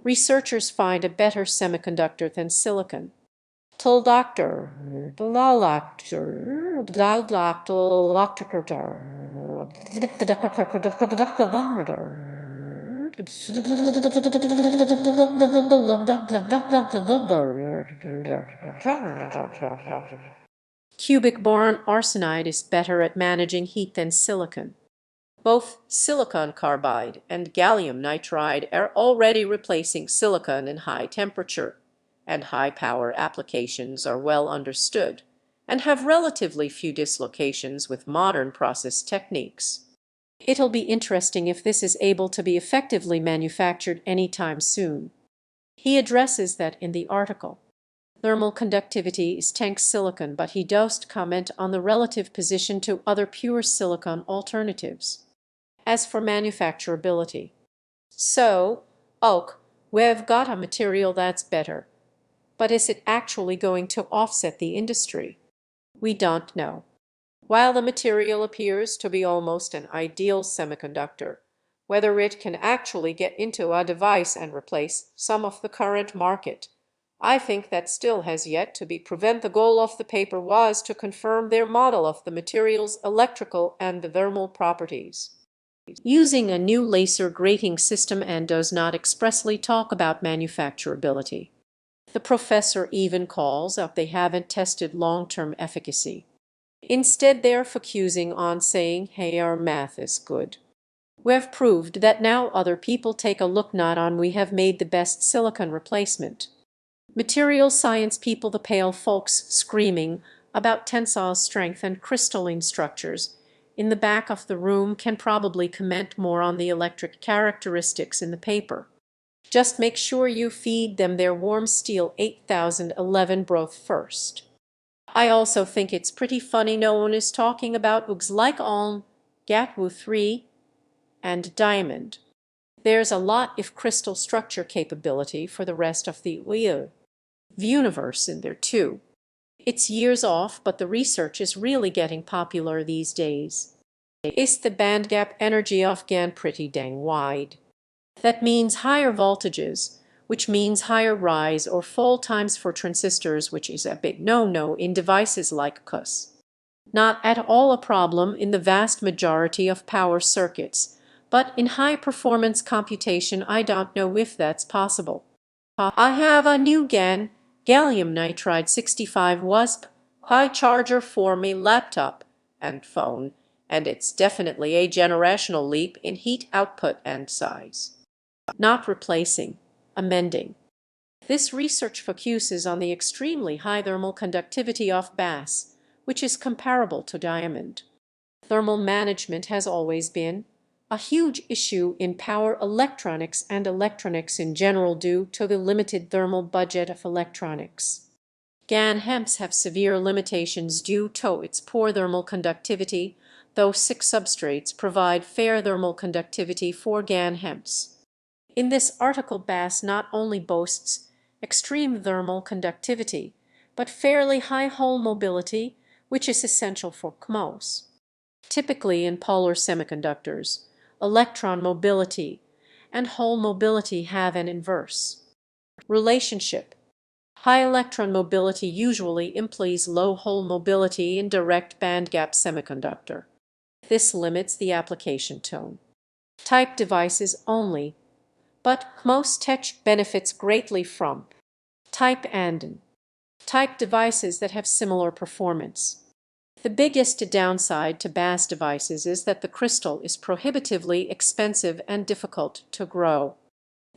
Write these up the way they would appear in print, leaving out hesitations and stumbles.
Researchers find a better semiconductor than silicon. Cubic boron arsenide is better at managing heat than silicon. Both silicon carbide and gallium nitride are already replacing silicon in high temperature, and high power applications are well understood and have relatively few dislocations with modern process techniques. It'll be interesting if this is able to be effectively manufactured anytime soon. He addresses that in the article. Thermal conductivity is tank silicon, but he doesn't comment on the relative position to other pure silicon alternatives. As for manufacturability, we've got a material that's better. But is it actually going to offset the industry? We don't know. While the material appears to be almost an ideal semiconductor, whether it can actually get into a device and replace some of the current market, I think that still has yet to be proven. The goal of the paper was to confirm their model of the material's electrical and thermal properties, using a new laser grating system, and does not expressly talk about manufacturability. The professor even calls out they haven't tested long-term efficacy. Instead, they're focusing on saying, hey, our math is good. We've proved that now other people take a look, not on we have made the best silicon replacement. Material science people, the pale folks screaming about tensile strength and crystalline structures in the back of the room, can probably comment more on the electric characteristics in the paper. Just make sure you feed them their warm steel 8011 broth first. I also think it's pretty funny no one is talking about UGs like on GATW 3 and diamond. There's a lot of crystal structure capability for the rest of the universe in there too. It's years off, but the research is really getting popular these days. Is the bandgap energy of GaN pretty dang wide? That means higher voltages, which means higher rise or fall times for transistors, which is a big no-no in devices like CUS. Not at all a problem in the vast majority of power circuits, but in high-performance computation I don't know if that's possible. I have a new gallium nitride 65 WASP high charger for my laptop and phone, and it's definitely a generational leap in heat output and size. Not replacing, amending. This research focuses on the extremely high thermal conductivity of bass, which is comparable to diamond. Thermal management has always been a huge issue in power electronics and electronics in general due to the limited thermal budget of electronics. GaN HEMTs have severe limitations due to its poor thermal conductivity, though 6 substrates provide fair thermal conductivity for GaN HEMTs. In this article, bass not only boasts extreme thermal conductivity, but fairly high hole mobility, which is essential for CMOS. Typically in polar semiconductors, electron mobility and hole mobility have an inverse relationship. High electron mobility usually implies low hole mobility in direct bandgap semiconductor. This limits the application type devices only, but most tech benefits greatly from type and N-type devices that have similar performance. The biggest downside to bass devices is that the crystal is prohibitively expensive and difficult to grow.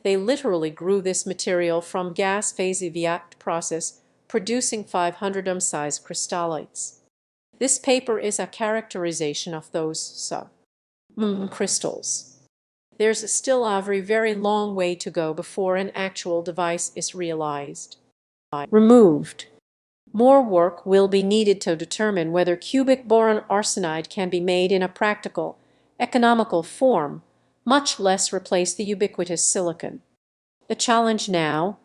They literally grew this material from gas phase evac process, producing 500 size crystallites. This paper is a characterization of those crystals. There's still a very long way to go before an actual device is realized. Removed. More work will be needed to determine whether cubic boron arsenide can be made in a practical, economical form, much less replace the ubiquitous silicon. The challenge now,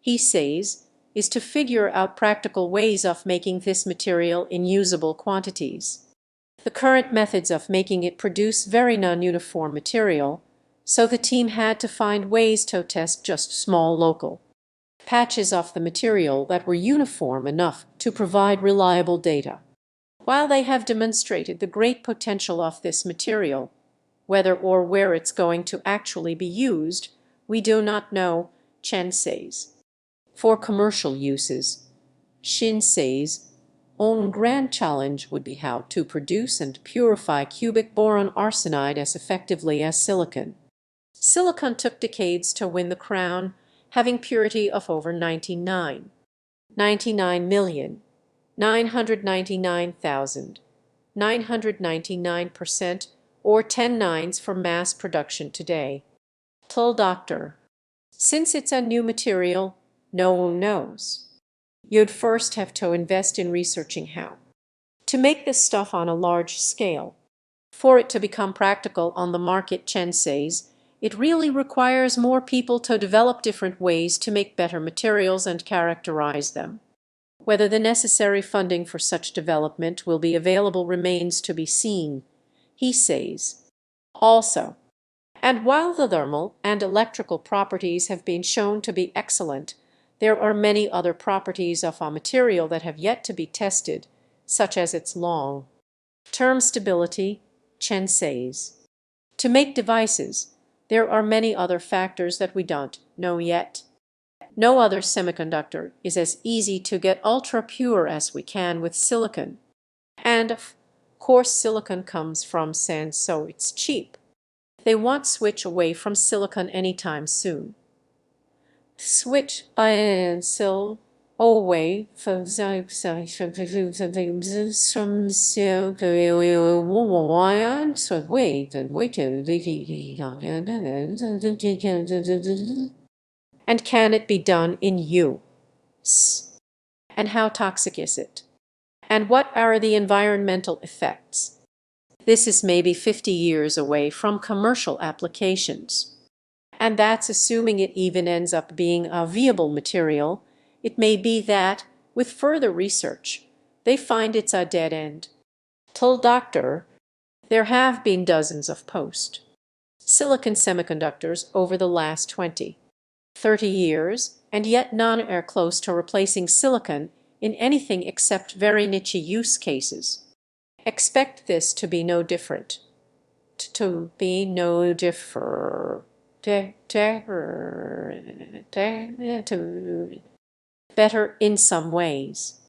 he says, is to figure out practical ways of making this material in usable quantities. The current methods of making it produce very non-uniform material, So the team had to find ways to test just small local patches of the material that were uniform enough to provide reliable data. While they have demonstrated the great potential of this material, whether or where it's going to actually be used, we do not know, Chen says. For commercial uses, Shin says, one grand challenge would be how to produce and purify cubic boron arsenide as effectively as silicon. Silicon took decades to win the crown, having purity of over 99,999,999%, or 10 nines for mass production today. Told Doctor, since it's a new material, no one knows. You'd first have to invest in researching how to make this stuff on a large scale. For it to become practical on the market, Chen says, it really requires more people to develop different ways to make better materials and characterize them. Whether the necessary funding for such development will be available remains to be seen, he says. Also, and while the thermal and electrical properties have been shown to be excellent, there are many other properties of a material that have yet to be tested, such as its long-term stability, Chen says. To make devices, there are many other factors that we don't know yet. No other semiconductor is as easy to get ultra-pure as we can with silicon. And of course silicon comes from sand, so it's cheap. They won't switch away from silicon anytime soon. Switch sil away from and can it be done in use? And how toxic is it? And what are the environmental effects? This is maybe 50 years away from commercial applications. And that's assuming it even ends up being a viable material. It may be that, with further research, they find it's a dead end. Told Doctor, there have been dozens of post-silicon semiconductors over the last 20, 30 years, and yet none are close to replacing silicon in anything except very niche use cases. Expect this to be no different. To be no different. Better in some ways,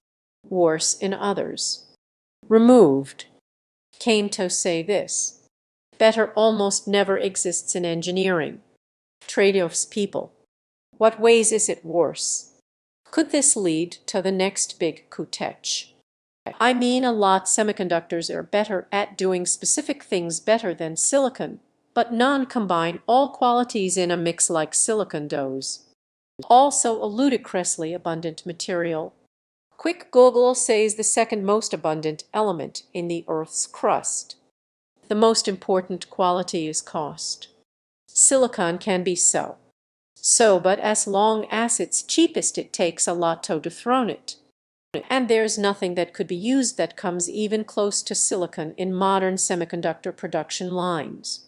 worse in others. Removed. Came to say this. Better almost never exists in engineering. Trade-offs, people. What ways is it worse? Could this lead to the next big coup-tech? I mean, a lot semiconductors are better at doing specific things better than silicon, but none combine all qualities in a mix like silicon does. Also a ludicrously abundant material. Quick Google says the second most abundant element in the Earth's crust. The most important quality is cost. Silicon can be so, but as long as it's cheapest, it takes a lot to dethrone it. And there's nothing that could be used that comes even close to silicon in modern semiconductor production lines.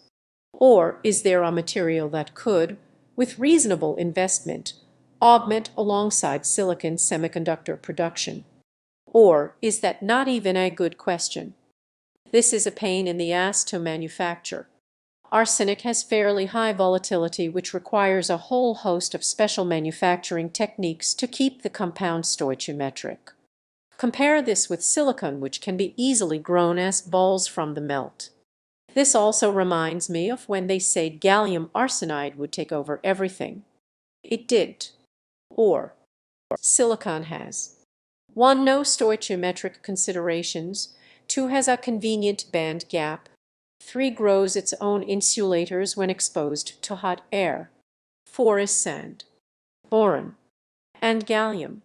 Or is there a material that could, with reasonable investment, augment alongside silicon semiconductor production? Or is that not even a good question? This is a pain in the ass to manufacture. Arsenic has fairly high volatility, which requires a whole host of special manufacturing techniques to keep the compound stoichiometric. Compare this with silicon, which can be easily grown as balls from the melt. This also reminds me of when they said gallium arsenide would take over everything. It did. Or silicon has 1. No stoichiometric considerations. 2. Has a convenient band gap. 3. Grows its own insulators when exposed to hot air. 4. Is sand, boron, and gallium.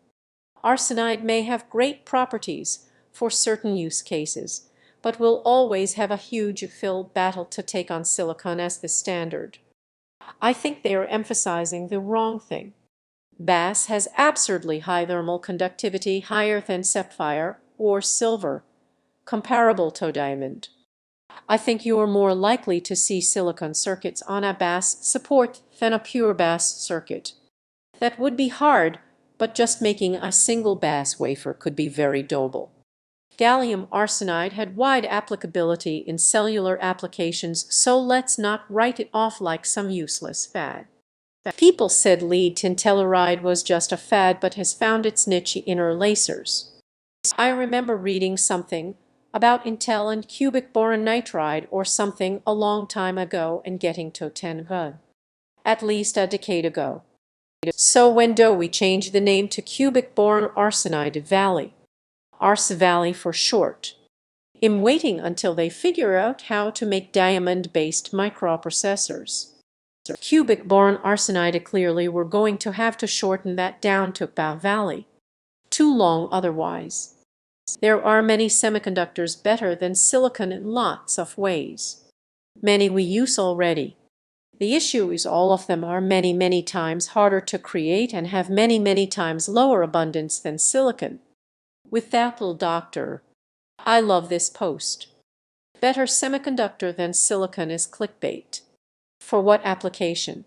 Arsenide may have great properties for certain use cases, but will always have a huge uphill battle to take on silicon as the standard. I think they are emphasizing the wrong thing. Bass has absurdly high thermal conductivity, higher than sapphire or silver, comparable to diamond. I think you are more likely to see silicon circuits on a bus support than a pure bus circuit. That would be hard, but just making a single bus wafer could be very doable. Gallium arsenide had wide applicability in cellular applications, so let's not write it off like some useless fad. People said lead tin telluride was just a fad but has found its niche in inner lasers. I remember reading something about Intel and cubic boron nitride or something a long time ago and getting to 10 good. At least a decade ago. So when do we change the name to cubic boron arsenide valley? Ars Valley for short. I'm waiting until they figure out how to make diamond-based microprocessors. Cubic boron arsenide clearly we're going to have to shorten that down to Bow Valley. Too long otherwise. There are many semiconductors better than silicon in lots of ways. Many we use already. The issue is all of them are many, many times harder to create and have many, many times lower abundance than silicon. With that little doctor, I love this post. Better semiconductor than silicon is clickbait. For what application?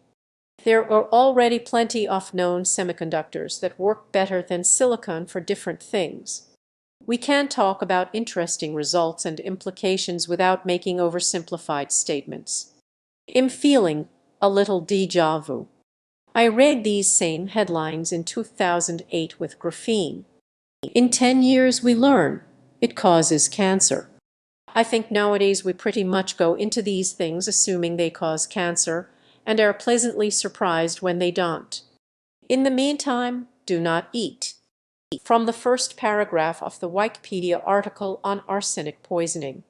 There are already plenty of known semiconductors that work better than silicon for different things. We can talk about interesting results and implications without making oversimplified statements. I'm feeling a little déjà vu. I read these same headlines in 2008 with graphene. In 10 years we learn it causes cancer. I think nowadays we pretty much go into these things assuming they cause cancer and are pleasantly surprised when they don't. In the meantime, do not eat. From the first paragraph of the Wikipedia article on arsenic poisoning.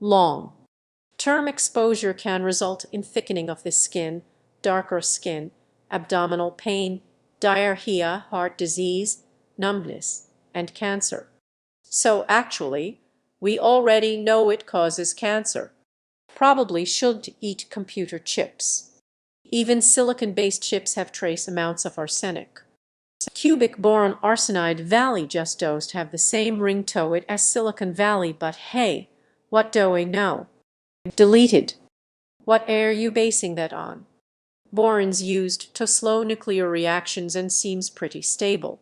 Long-term exposure can result in thickening of the skin, darker skin, abdominal pain, diarrhea, heart disease, numbness, and cancer. So actually, we already know it causes cancer. Probably should eat computer chips. Even silicon-based chips have trace amounts of arsenic. Cubic boron arsenide valley just doesn't have the same ring to it as Silicon Valley, but hey, what do we know? Deleted. What are you basing that on? Boron's used to slow nuclear reactions and seems pretty stable.